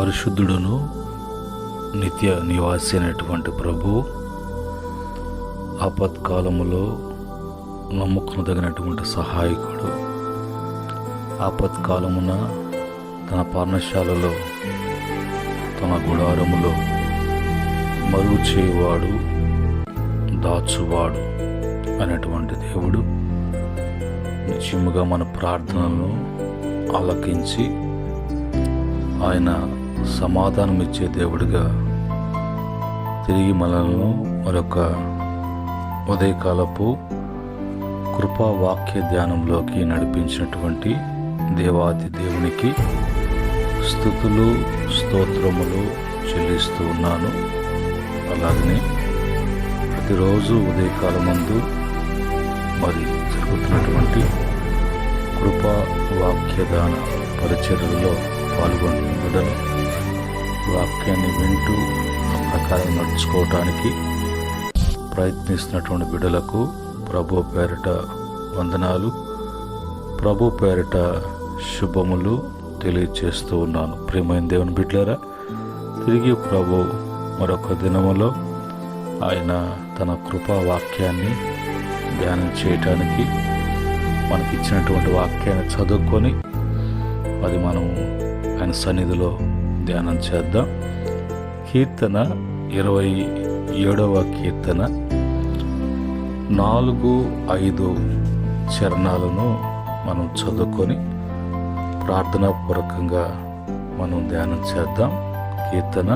పరిశుద్ధుడును నిత్య నివాసి అయినటువంటి ప్రభు ఆపత్కాలములో నమ్ముకునదగినటువంటి సహాయకుడు, ఆపత్కాలమున తన పర్ణశాలలో తన గుడారములో మరుగు చేయువాడు, దాచువాడు అనేటువంటి దేవుడు నిశ్చయముగా మన ప్రార్థనలను ఆలకించి ఆయన సమాధానం ఇచ్చే దేవుడిగా తిరిగి మనలను మరొక ఉదయకాలపు కృపా వాక్య ధ్యానంలోకి నడిపించినటువంటి దేవాది దేవునికి స్తుతులు స్తోత్రములు చెల్లిస్తూ ఉన్నాను. అలాగనే ప్రతిరోజు ఉదయకాలమందు మరి జరుగుతున్నటువంటి కృపా వాక్యదాన పరిచర్యలో పాల్గొంటున్న బిడ్డలు వాక్యాన్ని వింటూ ఆ ప్రకారం నడుచుకోవటానికి ప్రయత్నిస్తున్నటువంటి బిడ్డలకు ప్రభు పేరిట వందనాలు, ప్రభు పేరిట శుభములు తెలియచేస్తూ ఉన్నాను. ప్రియమైన దేవుని బిడ్డలారా, తిరిగి ప్రభు మరొక దినములో ఆయన తన కృపా వాక్యాన్ని ధ్యానం చేయటానికి మనకిచ్చినటువంటి వాక్యాన్ని చదువుకొని అది మనము ఆయన సన్నిధిలో ధ్యానం చేద్దాం. కీర్తన 27వ కీర్తన 4-5 చరణాలను మనం చదువుకొని ప్రార్థనాపూర్వకంగా మనం ధ్యానం చేద్దాం. కీర్తన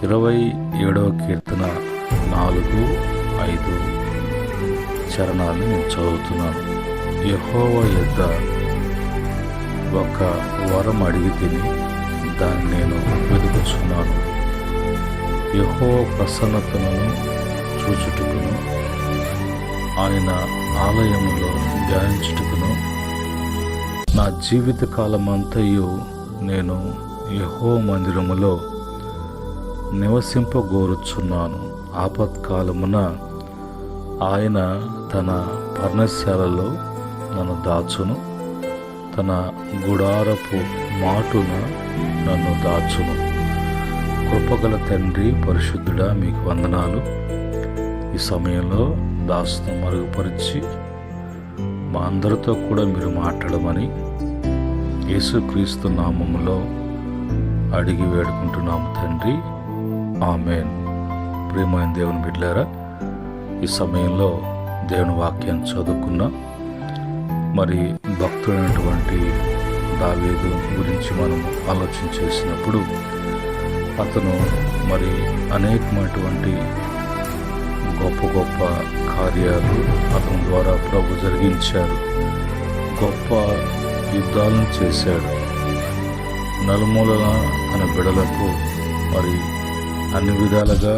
27వ కీర్తన 4-5 చరణాలు నేను చదువుతున్నాను. యెహోవా యొద్ద ఒక వరం అడిగి తిని దాన్ని నేను వెతుకుచున్నాను. యెహోవా ప్రసన్నతను చూచుటకును ఆయన ఆలయములో ధ్యానించుటకును నా జీవిత కాలమంతయు నేను యెహోవా మందిరములో నివసింపగోరుచున్నాను. ఆపత్కాలమున ఆయన తన పర్ణశాలలో నన్ను దాచును, తన గుడారపు మాటున నన్ను దాచును. కృపగల తండ్రి పరిశుద్ధుడా, మీకు వందనాలు. ఈ సమయంలో దాసును మరుగుపరిచి మా అందరితో కూడా మీరు మాట్లాడమని యేసుక్రీస్తు నామములో అడిగి వేడుకుంటున్నాము తండ్రి, ఆమేన్. ప్రియమైన దేవుని బిడ్డలారా, ఈ సమయంలో దేవుని వాక్యాన్ని చదువుకున్నాం. మరి భక్తుడైనటువంటి దావీదు గురించి మనం ఆలోచన చేసినప్పుడు అతను మరి అనేకమైనటువంటి గొప్ప గొప్ప కార్యాలు అతని ద్వారా ప్రభు జరిగించారు. గొప్ప యుద్ధాలను చేశాడు. నలుమూలల తన బిడలకు మరి అన్ని విధాలుగా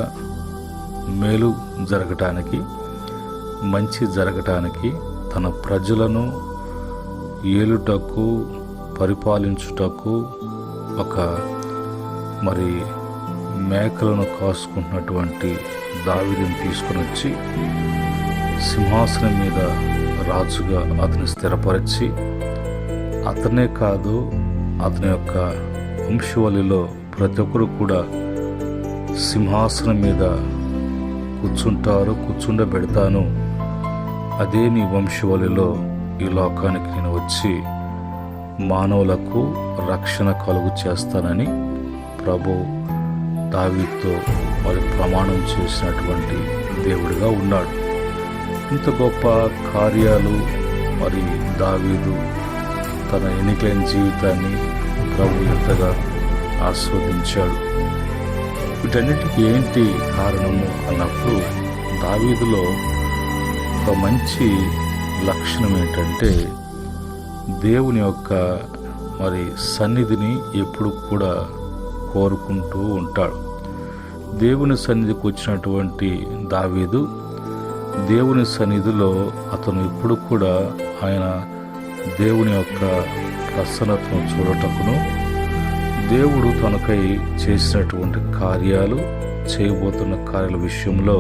మేలు జరగటానికి, మంచి జరగటానికి, తన ప్రజలను ఏలుటకు, పరిపాలించుటకు ఒక మరి మేకలను కాసుకుంటున్నటువంటి దావీదుని తీసుకుని వచ్చి సింహాసనం మీద రాజుగా అతని స్థిరపరిచి, అతనే కాదు అతని యొక్క వంశవలిలో ప్రతి ఒక్కరు కూడా సింహాసనం మీద కూర్చుండబెడతాను, అదే నీ వంశవలిలో ఈ లోకానికి నేను వచ్చి మానవులకు రక్షణ కలుగు చేస్తానని ప్రభు దావీదుతో మరి ప్రమాణం చేసినటువంటి దేవుడిగా ఉన్నాడు. ఇంత గొప్ప కార్యాలు మరి దావీదు తన ఎన్నికైన జీవితాన్ని ప్రభు ఎంతగా ఆస్వాదించాడు. వీటన్నిటికీ ఏంటి కారణము అన్నప్పుడు దావీదులో ఒక మంచి లక్షణం ఏంటంటే దేవుని యొక్క మరి సన్నిధిని ఎప్పుడు కూడా కోరుకుంటూ ఉంటాడు. దేవుని సన్నిధికి వచ్చినటువంటి దావీదు దేవుని సన్నిధిలో అతను ఎప్పుడు కూడా ఆయన దేవుని యొక్క ప్రసన్నతను చూడటకును, దేవుడు తనకై చేసినటువంటి కార్యాలు, చేయబోతున్న కార్యాల విషయంలో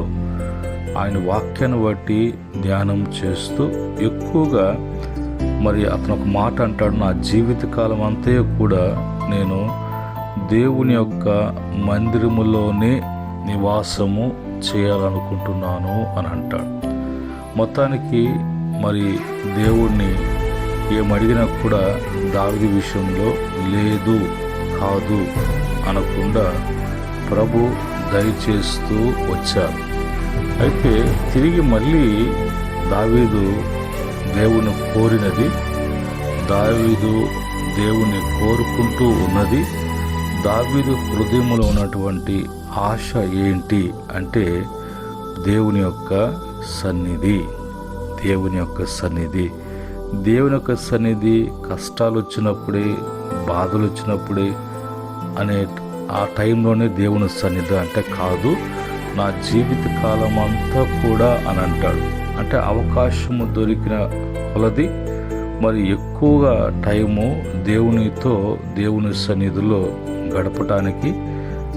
ఆయన వాక్యాన్ని బట్టి ధ్యానం చేస్తూ ఎక్కువగా మరి అతను ఒక మాట అంటాడు, నా జీవితకాలం అంతా కూడా నేను దేవుని యొక్క మందిరములోనే నివాసము చేయాలనుకుంటున్నాను అని అంటాడు. మొత్తానికి మరి దేవుణ్ణి ఏమడిగినా కూడా దావీదు విషయంలో లేదు కాదు అనకుండా ప్రభు దయచేస్తూ వచ్చారు. అయితే తిరిగి మళ్ళీ దావీదు దేవుని కోరినది, దావీదు దేవుని కోరుకుంటూ ఉన్నది, దావీదు హృదయంలో ఉన్నటువంటి ఆశ ఏంటి అంటే దేవుని యొక్క సన్నిధి. దేవుని యొక్క సన్నిధి, దేవుని యొక్క సన్నిధి కష్టాలు వచ్చినప్పుడే, బాధలు వచ్చినప్పుడే అనే ఆ టైంలోనే దేవుని సన్నిధి అంటే కాదు, నా జీవిత కాలం అంతా కూడా అని అంటాడు. అంటే అవకాశము దొరికిన కొలది మరి ఎక్కువగా టైము దేవునితో, దేవుని సన్నిధిలో గడపటానికి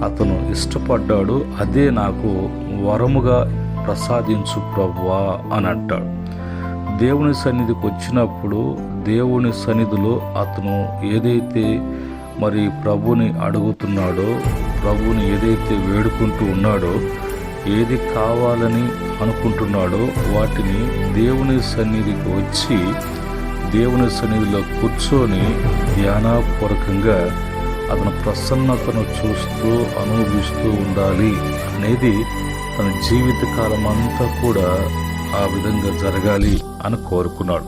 అతను ఇష్టపడ్డాడు. అదే నాకు వరముగా ప్రసాదించు ప్రభువా అని అంటాడు. దేవుని సన్నిధికి వచ్చినప్పుడు దేవుని సన్నిధిలో అతను ఏదైతే మరి ప్రభుని అడుగుతున్నాడో, ప్రభుని ఏదైతే వేడుకుంటూ ఉన్నాడో, ఏది కావాలని అనుకుంటున్నాడో వాటిని దేవుని సన్నిధికి వచ్చి దేవుని సన్నిధిలో కూర్చొని ధ్యానపూర్వకంగా అతని ప్రసన్నతను చూస్తూ అనుభవిస్తూ ఉండాలి అనేది తన జీవిత కాలం అంతా కూడా ఆ విధంగా జరగాలి అని కోరుకున్నాడు.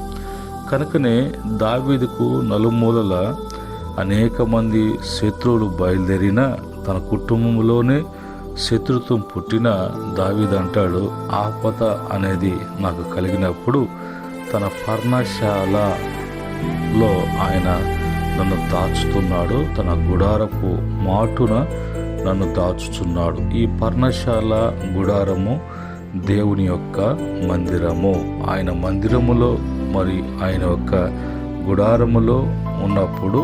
కనుకనే దావీదుకు నలుమూలల అనేక మంది శత్రువులు బయలుదేరిన, తన కుటుంబంలోనే శత్రుత్వం పుట్టిన దావీదు అంటాడు, ఆపద అనేది నాకు కలిగినప్పుడు తన పర్ణశాలలో ఆయన నన్ను దాచుతున్నాడు, తన గుడారపు మాటున నన్ను దాచుచున్నాడు. ఈ పర్ణశాల గుడారము దేవుని యొక్క మందిరము. ఆయన మందిరములో మరి ఆయన యొక్క గుడారములో ఉన్నప్పుడు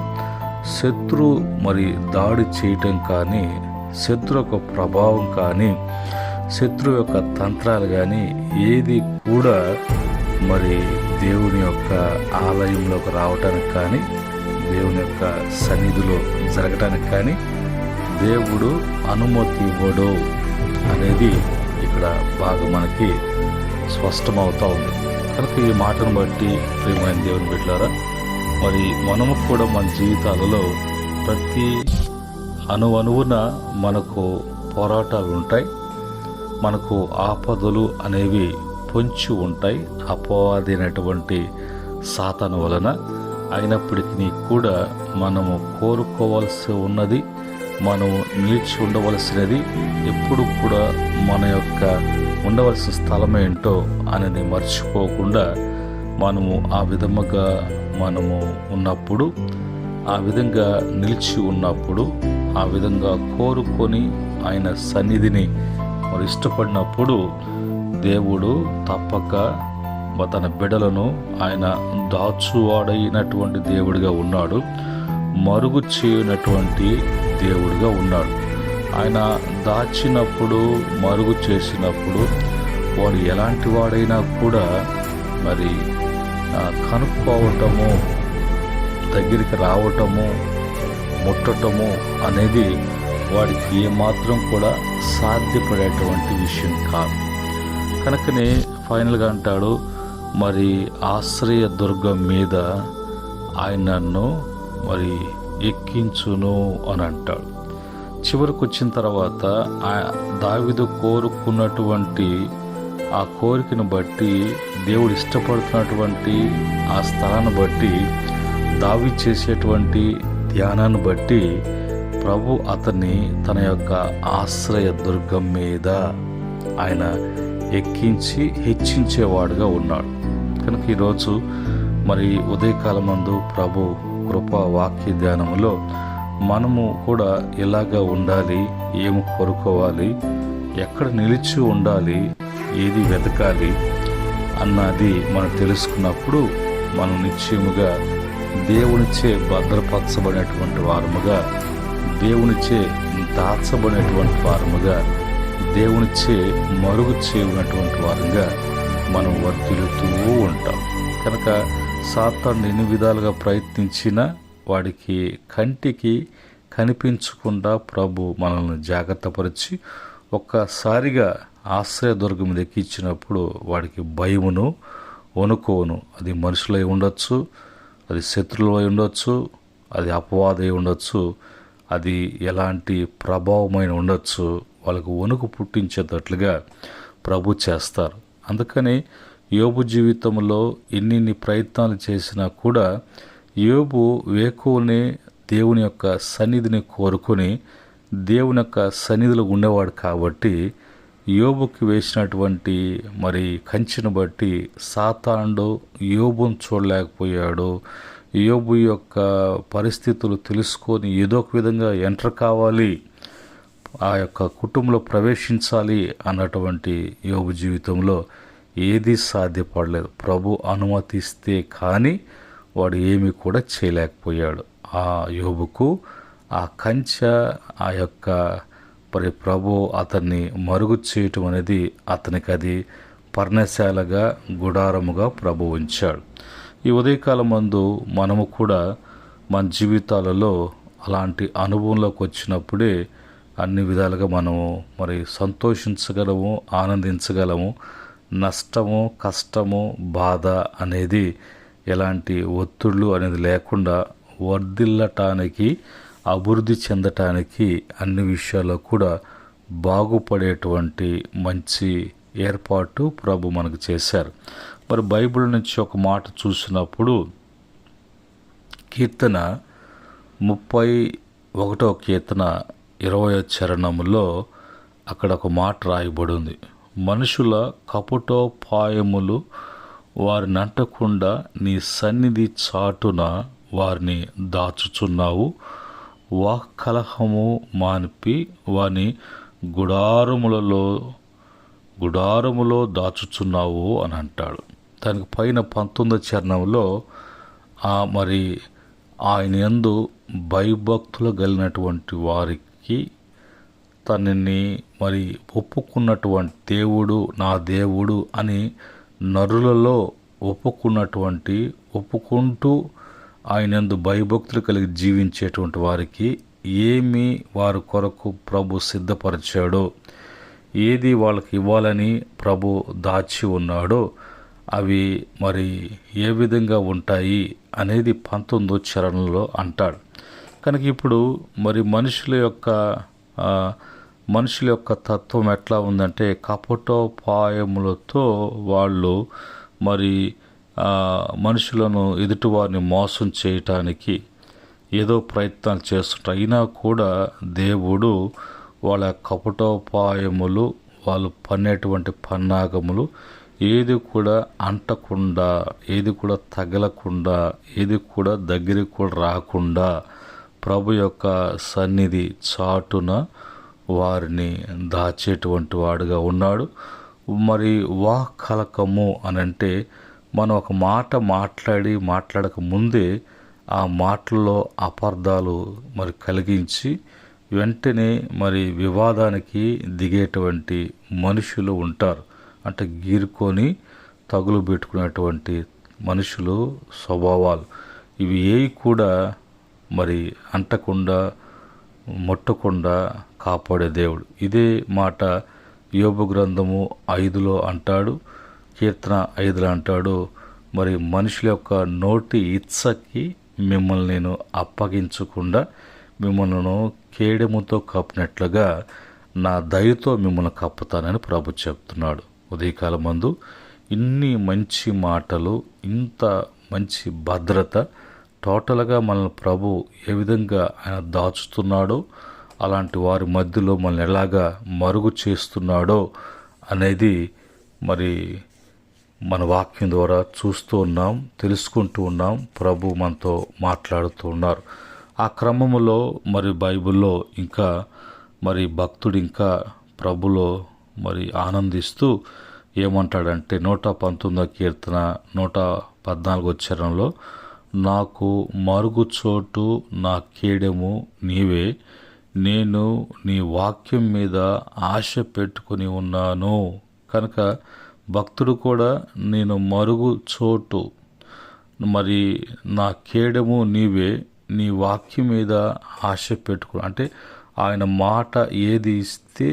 శత్రు మరి దాడి చేయటం కానీ, శత్రు యొక్క ప్రభావం కానీ, శత్రు యొక్క తంత్రాలు కానీ ఏది కూడా మరి దేవుని యొక్క ఆలయంలోకి రావటానికి కానీ, దేవుని యొక్క సన్నిధిలో జరగటానికి కానీ దేవుడు అనుమతి ఇవ్వడు అనేది ఇక్కడ బాగా మనకి స్పష్టమవుతా ఉంది. కనుక ఈ మాటను బట్టి ప్రియమైన దేవుని బిడ్డలారా, మరి మనము కూడా మన జీవితాలలో ప్రతి అణువణువున మనకు పోరాటాలు ఉంటాయి, మనకు ఆపదలు అనేవి పొంచి ఉంటాయి, అపవాదైనటువంటి సాతాను వలన. అయినప్పటికీ కూడా మనము కోరుకోవాల్సి ఉన్నది, మనము నిలిచి ఉండవలసినది ఎప్పుడు కూడా మన యొక్క ఉండవలసిన స్థలం ఏంటో అనేది మర్చిపోకుండా మనము ఆ విధముగా మనము ఉన్నప్పుడు, ఆ విధంగా నిలిచి ఉన్నప్పుడు, ఆ విధంగా కోరుకొని ఆయన సన్నిధిని మరి ఇష్టపడినప్పుడు దేవుడు తప్పక తన బిడ్డలను ఆయన దాచువాడైనటువంటి దేవుడిగా ఉన్నాడు, మరుగు చేయనటువంటి దేవుడిగా ఉన్నాడు. ఆయన దాచినప్పుడు, మరుగు చేసినప్పుడు వాడు ఎలాంటి వాడైనా కూడా మరి కనుక్కోవటము, దగ్గరికి రావటము, ముట్టటము అనేది వాడికి ఏమాత్రం కూడా సాధ్యపడేటువంటి విషయం కాదు. కనుకనే ఫైనల్గా అంటాడు, మరి ఆశ్రయ దుర్గం మీద ఆయన నన్ను మరి ఎక్కించును అని అంటాడు. చివరికి వచ్చిన తర్వాత దావీదు కోరుకున్నటువంటి ఆ కోరికను బట్టి, దేవుడు ఇష్టపడుతున్నటువంటి ఆ స్థలాన్ని బట్టి, దావీదు చేసేటువంటి ధ్యానాన్ని బట్టి ప్రభు అతన్ని తన యొక్క ఆశ్రయ దుర్గం మీద ఆయన ఎక్కించి హెచ్చించేవాడుగా ఉన్నాడు. కనుక ఈరోజు మరి ఉదయకాలమందు ప్రభు కృపా వాక్య ధ్యానములో మనము కూడా ఎలాగా ఉండాలి, ఏమి కోరుకోవాలి, ఎక్కడ నిలిచి ఉండాలి, ఏది వెతకాలి అన్నది మనం తెలుసుకున్నప్పుడు మనం నిశ్చయముగా దేవునిచే భద్రపరచబడినటువంటి వారముగా, దేవునిచే దాచబడినటువంటి వారముగా, దేవునిచే మరుగు చేయనటువంటి వారంగా మనం వర్ధిల్లుతూ ఉంటాం. కనుక సాతాను ఎన్ని విధాలుగా ప్రయత్నించినా వాడికి కంటికి కనిపించకుండా ప్రభు మనల్ని జాగ్రత్తపరిచి ఒక్కసారిగా ఆశ్రయదుర్గం ఎక్కించినప్పుడు వాడికి భయమును వణుకోను. అది మనుషులై ఉండొచ్చు, అది శత్రువులు అయి ఉండొచ్చు, అది అపవాదై ఉండొచ్చు, అది ఎలాంటి ప్రభావమైన ఉండొచ్చు, వాళ్ళకు వణుకు పుట్టించేటట్లుగా ప్రభు చేస్తారు. అందుకని యోబు జీవితంలో ఎన్ని ప్రయత్నాలు చేసినా కూడా యోబు వేకువనే దేవుని యొక్క సన్నిధిని కోరుకొని దేవుని యొక్క సన్నిధిలో ఉండేవాడు కాబట్టి యోబుకి వేసినటువంటి కంచెను బట్టి సాతానుడు యోబును చూడలేకపోయాడు. యోబు యొక్క పరిస్థితులు తెలుసుకొని ఏదో ఒక విధంగా ఎంటర్ కావాలి, ఆ యొక్క కుటుంబంలో ప్రవేశించాలి అన్నటువంటి యోబు జీవితంలో ఏదీ సాధ్యపడలేదు. ప్రభు అనుమతిస్తే కానీ వాడు ఏమీ కూడా చేయలేకపోయాడు. ఆ యోబుకు ఆ కంచె, ఆ యొక్క ప్రభు అతన్ని మరుగు చేయటం అనేది అతనికి అది పర్ణశాలగా గుడారముగా ప్రభు ఉంచాడు. ఈ ఉదయకాలం మందు మనము కూడా మన జీవితాలలో అలాంటి అనుభవంలోకి వచ్చినప్పుడే అన్ని విధాలుగా మనము సంతోషించగలము, ఆనందించగలము. నష్టము, కష్టము, బాధ అనేది ఎలాంటి ఒత్తిళ్ళు అనేది లేకుండా వర్ధిల్లటానికి, అభివృద్ధి చెందటానికి అన్ని విషయాల్లో కూడా బాగుపడేటువంటి మంచి ఏర్పాటు ప్రభు మనకు చేశారు. బైబిల్ నుంచి ఒక మాట చూసినప్పుడు కీర్తన 31వ కీర్తన 20వ చరణంలో అక్కడ ఒక మాట రాయబడి ఉంది. మనుషుల కపటోపాయములు వారిని అంటకుండా నీ సన్నిధి చాటున వారిని దాచుచున్నావు. వాక్కలహము మానిపి వారిని గుడారములో దాచుచున్నావు అని అంటాడు. దానికి పైన 19వ చరణంలో ఆయన యందు భయభక్తులు కలిగినటువంటి వారికి తనని ఒప్పుకున్నటువంటి దేవుడు నా దేవుడు అని నరులలో ఒప్పుకుంటూ ఆయన యందు భయభక్తులు కలిగి జీవించేటువంటి వారికి ఏమి వారి కొరకు ప్రభు సిద్ధపరిచాడో, ఏది వాళ్ళకి ఇవ్వాలని ప్రభు దాచి ఉన్నాడో అవి ఏ విధంగా ఉంటాయి అనేది 19వ చరణంలో అంటాడు. కనుక ఇప్పుడు మనుషుల యొక్క తత్వం ఎట్లా ఉందంటే కపటోపాయములతో వాళ్ళు మనుషులను ఎదుటివారిని మోసం చేయటానికి ఏదో ప్రయత్నాలు చేస్తుంటారు. అయినా కూడా దేవుడు వాళ్ళ కపటోపాయములు, వాళ్ళు పన్నేటువంటి పన్నాగములు ఏది కూడా అంటకుండా, ఏది కూడా తగలకుండా, ఏది కూడా దగ్గరికి కూడా రాకుండా ప్రభు యొక్క సన్నిధి చాటున వారిని దాచేటువంటి వాడుగా ఉన్నాడు. వాక్కలకము అని అంటే మనం ఒక మాట మాట్లాడక ముందే ఆ మాటల్లో అపార్థాలు కలిగించి వెంటనే వివాదానికి దిగేటువంటి మనుషులు ఉంటారు. అంటే గీరుకొని తగులు పెట్టుకునేటువంటి మనుషులు స్వభావాలు ఇవి ఏవి కూడా అంటకుండా ముట్టకుండా కాపాడే దేవుడు. ఇదే మాట యోబు గ్రంథము 5లో అంటాడు, కీర్తన 5లో అంటాడు, మనుషుల యొక్క నోటి ఇచ్చకి మిమ్మల్ని నేను అప్పగించకుండా మిమ్మల్ని కేడెముతో కప్పినట్లుగా నా దయతో మిమ్మల్ని కప్పుతానని ప్రభు చెప్తున్నాడు. ఉదయకాలం మందు ఇన్ని మంచి మాటలు, ఇంత మంచి భద్రత, టోటల్గా మనల్ని ప్రభు ఏ విధంగా ఆయన దాచుతున్నాడో, అలాంటి వారి మధ్యలో మనల్ని ఎలాగా మరుగు చేస్తున్నాడో అనేది మన వాక్యం ద్వారా చూస్తూ ఉన్నాం, తెలుసుకుంటూ ఉన్నాం. ప్రభు మనతో మాట్లాడుతూ ఉన్నారు. ఆ క్రమంలో బైబిల్లో ఇంకా భక్తుడు ఇంకా ప్రభులో ఆనందిస్తూ ఏమంటాడంటే 119వ కీర్తన 114వ చరణంలో, నాకు మరుగుచోటు నా కేడెము నీవే, నేను నీ వాక్యం మీద ఆశ పెట్టుకుని ఉన్నాను. కనుక భక్తుడు కూడా నేను మరుగు చోటు నా కేడెము నీవే, నీ వాక్యం మీద ఆశ పెట్టుకో, అంటే ఆయన మాట ఏది ఇస్తే,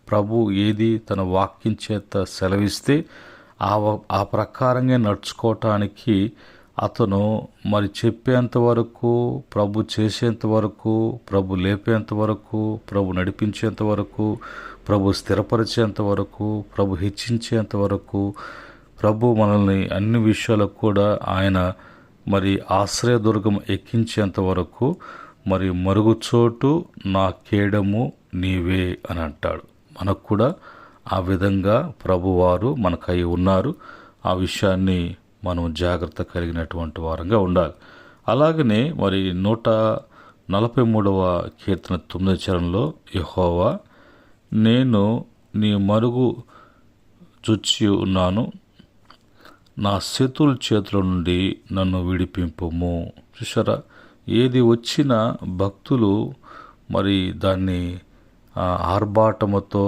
ప్రభు ఏది తన వాక్యం చేత సెలవిస్తే ఆ ప్రకారంగా నడుచుకోవటానికి అతను మరి చెప్పేంత వరకు, ప్రభు చేసేంత వరకు, ప్రభు లేపేంత వరకు, ప్రభు నడిపించేంత వరకు, ప్రభు స్థిరపరిచేంత వరకు, ప్రభు హెచ్చించేంత వరకు, ప్రభు మనల్ని అన్ని విషయాలకు కూడా ఆయన మరి ఆశ్రయదుర్గం ఎక్కించేంత వరకు మరి మరుగుచోటు నా కేడము నీవే అని అంటాడు. మనకు కూడా ఆ విధంగా ప్రభువారు మనకై ఉన్నారు. ఆ విషయాన్ని మనం జాగ్రత్త కలిగినటువంటి వారంగా ఉండాలి. అలాగనే మరి 143వ కీర్తన 9వ చరణంలో, యెహోవా నేను నీ మరుగు చూచి ఉన్నాను, నా శత్రువుల చేతుల నుండి నన్ను విడిపింపుము. చూసారా, ఏది వచ్చినా భక్తులు మరి దాన్ని ఆర్భాటముతో,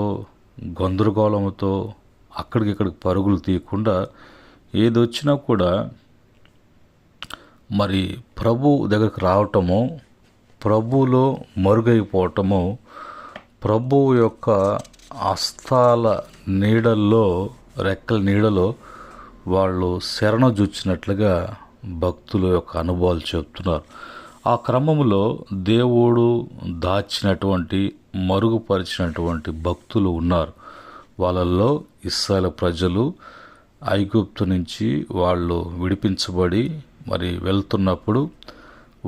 గందరగోళముతో అక్కడికిక్కడికి పరుగులు తీయకుండా, ఏది వచ్చినా కూడా మరి ప్రభు దగ్గరికి రావటము, ప్రభువులో మరుగైపోవటము, ప్రభువు యొక్క హస్తాల నీడల్లో, రెక్కల నీడలో వాళ్ళు శరణజొచ్చినట్లుగా భక్తుల యొక్క అనుభవాలు చెప్తున్నారు. ఆ క్రమంలో దేవుడు దాచినటువంటి, మరుగుపరిచినటువంటి భక్తులు ఉన్నారు. వాళ్ళల్లో ఇశ్రాయేలు ప్రజలు ఐగుప్తు నుంచి వాళ్ళు విడిపించబడి మరి వెళ్తున్నప్పుడు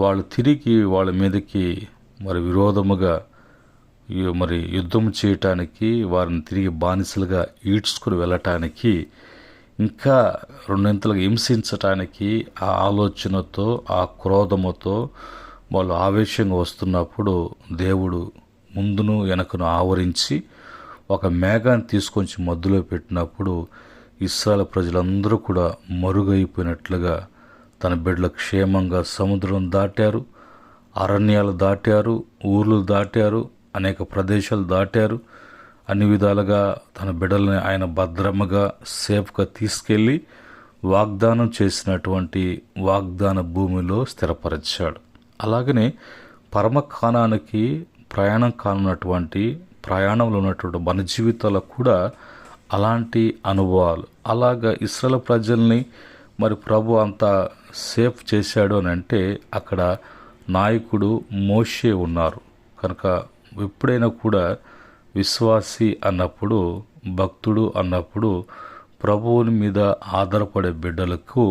వాళ్ళు తిరిగి వాళ్ళ మీదకి మరి విరోధముగా మరి యుద్ధం చేయటానికి, వారిని తిరిగి బానిసలుగా ఈడ్చుకుని వెళ్ళటానికి, ఇంకా రెండింతలుగా హింసించటానికి ఆ ఆలోచనతో, ఆ క్రోధముతో వాళ్ళు ఆవేశంగా వస్తున్నప్పుడు దేవుడు ముందును వెనకను ఆవరించి ఒక మేఘాన్ని తీసుకొచ్చి మధ్యలో పెట్టినప్పుడు ఇశ్రాయేలు ప్రజలందరూ కూడా మరుగైపోయినట్లుగా తన బిడ్డలు క్షేమంగా సముద్రం దాటారు, అరణ్యాలు దాటారు, ఊర్లు దాటారు, అనేక ప్రదేశాలు దాటారు. అన్ని విధాలుగా తన బిడ్డల్ని ఆయన భద్రముగా సేఫ్గా తీసుకెళ్ళి వాగ్దానం చేసినటువంటి వాగ్దాన భూమిలో స్థిరపరిచాడు. అలాగనే పరమ కానానికి ప్రయాణం కానున్నటువంటి, ప్రయాణంలో ఉన్నటువంటి మన జీవితాలకు కూడా అలాంటి అనుభవాలు. అలాగా ఇశ్రాయేలు ప్రజల్ని మరి ప్రభు అంత సేఫ్ చేశాడు అని అంటే అక్కడ నాయకుడు మోషే ఉన్నారు. కనుక ఎప్పుడైనా కూడా విశ్వాసి అన్నప్పుడు, భక్తుడు అన్నప్పుడు ప్రభువుని మీద ఆధారపడే బిడ్డలకు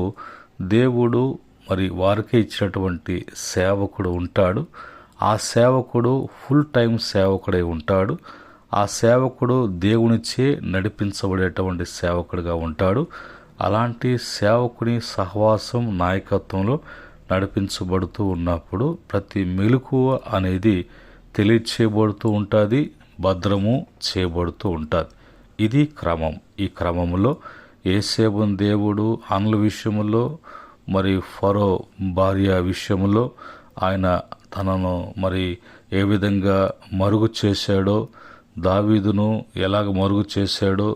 దేవుడు మరి వారికే ఇచ్చినటువంటి సేవకుడు ఉంటాడు. ఆ సేవకుడు ఫుల్ టైం సేవకుడై ఉంటాడు. ఆ సేవకుడు దేవునిచే నడిపించబడేటువంటి సేవకుడిగా ఉంటాడు. అలాంటి సేవకుని సహవాసం, నాయకత్వంలో నడిపించబడుతూ ఉన్నప్పుడు ప్రతి మెలకువ అనేది తెలియచేయబడుతూ ఉంటుంది, భద్రము చేయబడుతూ ఉంటుంది. ఇది క్రమం. ఈ క్రమంలో యేసేబును దేవుడు అన్ల విషయంలో, మరి ఫరో భార్య విషయంలో ఆయన తనను మరి ఏ విధంగా మరుగు చేశాడో, దావీదును ఎలాగ మరుగు చేశాడో,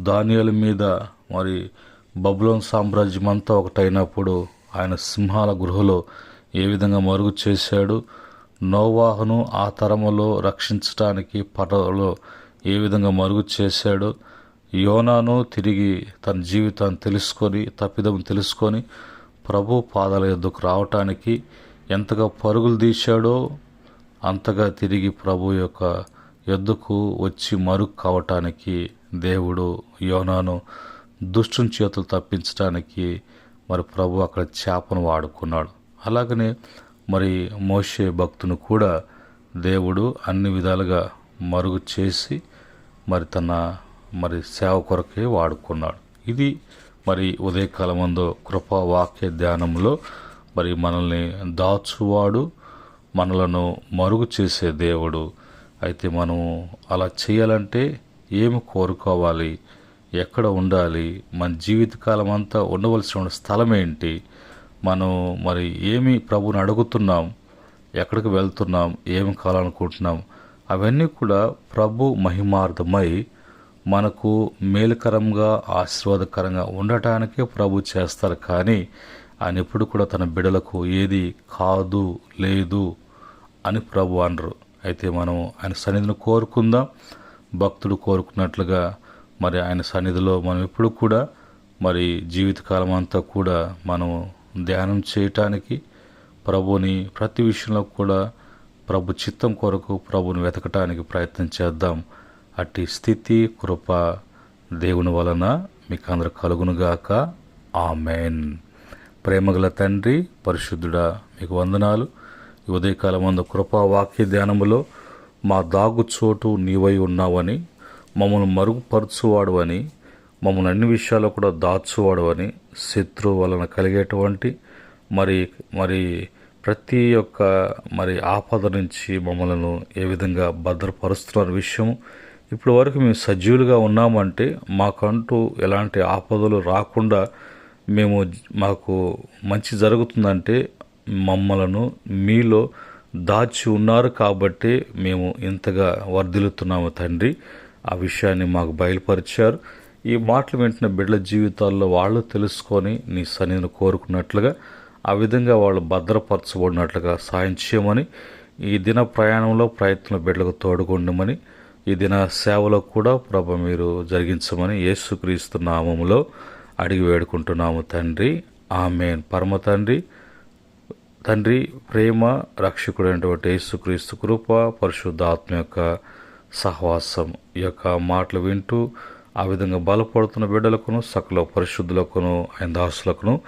దానియేలు మీద మరి బబులోను సామ్రాజ్యం అంతా ఒకటైనప్పుడు ఆయన సింహాల గృహలో ఏ విధంగా మరుగు చేశాడు, నోవాహును ఆ తరములో రక్షించడానికి పడవలో ఏ విధంగా మరుగు చేశాడో, యోనాను తిరిగి తన జీవితాన్ని తెలుసుకొని, తప్పిదం తెలుసుకొని ప్రభు పాదాల యొద్దకు రావటానికి ఎంతగా పరుగులు తీశాడో అంతగా తిరిగి ప్రభు యొక్క యొద్దకు వచ్చి మరుగు కావటానికి దేవుడు యోనాను దుష్టుని చేతులు తప్పించడానికి మరి ప్రభు అక్కడ చేపను వాడుకున్నాడు. అలాగనే మరి మోషే భక్తును కూడా దేవుడు అన్ని విధాలుగా మరుగు చేసి మరి తన మరి సేవ కొరకే వాడుకున్నాడు. ఇది మరి ఉదయకాలమందు కృపా వాక్య ధ్యానంలో మరి మనల్ని దాచువాడు, మనలను మరుగు చేసే దేవుడు. అయితే మనం అలా చేయాలంటే ఏమి కోరుకోవాలి, ఎక్కడ ఉండాలి, మన జీవితకాలం అంతా ఉండవలసిన స్థలం ఏంటి, మనం మరి ఏమి ప్రభుని అడుగుతున్నాం, ఎక్కడికి వెళ్తున్నాం, ఏమి కావాలనుకుంటున్నాం, అవన్నీ కూడా ప్రభు మహిమార్థమై మనకు మేలుకరంగా, ఆశీర్వాదకరంగా ఉండటానికే ప్రభు చేస్తారు. కానీ ఆయన ఎప్పుడు కూడా తన బిడలకు ఏది కాదు లేదు అని ప్రభు అనరు. అయితే మనం ఆయన సన్నిధిని కోరుకుందాం. భక్తుడు కోరుకున్నట్లుగా మరి ఆయన సన్నిధిలో మనం ఎప్పుడు కూడా మరి జీవితకాలం అంతా కూడా మనం ధ్యానం చేయటానికి, ప్రభుని ప్రతి విషయంలో కూడా ప్రభు చిత్తం కొరకు ప్రభుని వెతకటానికి ప్రయత్నం చేద్దాం. అట్టి స్థితి కృప దేవుని వలన మీకు అందరు కలుగునుగాక. ఆమెన్. ప్రేమగల తండ్రి, పరిశుద్ధుడా, మీకు వందనాలు. ఈ ఉదయకాలం అందు కృపా వాక్య ధ్యానములో మా దాగు చోటు నీవై ఉన్నావని, మమ్మల్ని మరుగుపరచువాడు అని, మమ్మల్ని అన్ని విషయాల్లో కూడా దాచువాడు, శత్రువు వలన కలిగేటువంటి మరి మరి ప్రతి ఒక్క మరి ఆపద నుంచి మమ్మల్ని ఏ విధంగా భద్రపరుస్తున్న విషయం ఇప్పటి వరకు మేము సజీవులుగా ఉన్నామంటే మాకంటూ ఎలాంటి ఆపదలు రాకుండా మాకు మంచి జరుగుతుందంటే మమ్మలను మీలో దాచి ఉన్నారు కాబట్టి మేము ఇంతగా వర్ధిల్లుతున్నాము తండ్రి. ఆ విషయాన్ని మాకు బయలుపరిచారు. ఈ మాటలు వింటున్న బిడ్డల జీవితాల్లో వాళ్ళు తెలుసుకొని నీ సన్నిధిని కోరుకున్నట్లుగా ఆ విధంగా వాళ్ళు భద్రపరచబడినట్లుగా సాయం చేయమని, ఈ దిన ప్రయాణంలో ప్రయత్నం బిడ్డలకు తోడుకొండమని, ఈ దిన సేవలో కూడా ప్రభు మీరు జరిగించమని యేసుక్రీస్తు నామములో అడిగి వేడుకుంటున్నాము తండ్రి. ఆమేన్. పరమ తండ్రి ప్రేమ, రక్షకుడైనటువంటి యేసుక్రీస్తు కృప, పరిశుద్ధాత్మ యొక్క సహవాసం ఈ యొక్క మాటలు వింటూ ఆ విధంగా బలపడుతున్న బిడ్డలకును సకల పరిశుద్ధులకును ఆయన దాసులకును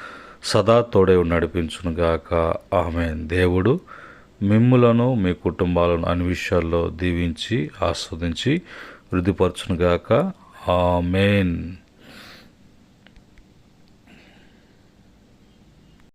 సదా తోడై నడిపించునుగాక. ఆమేన్. దేవుడు మిమ్ములను మీ కుటుంబాలను అన్ని విషయాల్లో దీవించి ఆస్వాదించి వృద్ధిపరచునుగాక. ఆమేన్.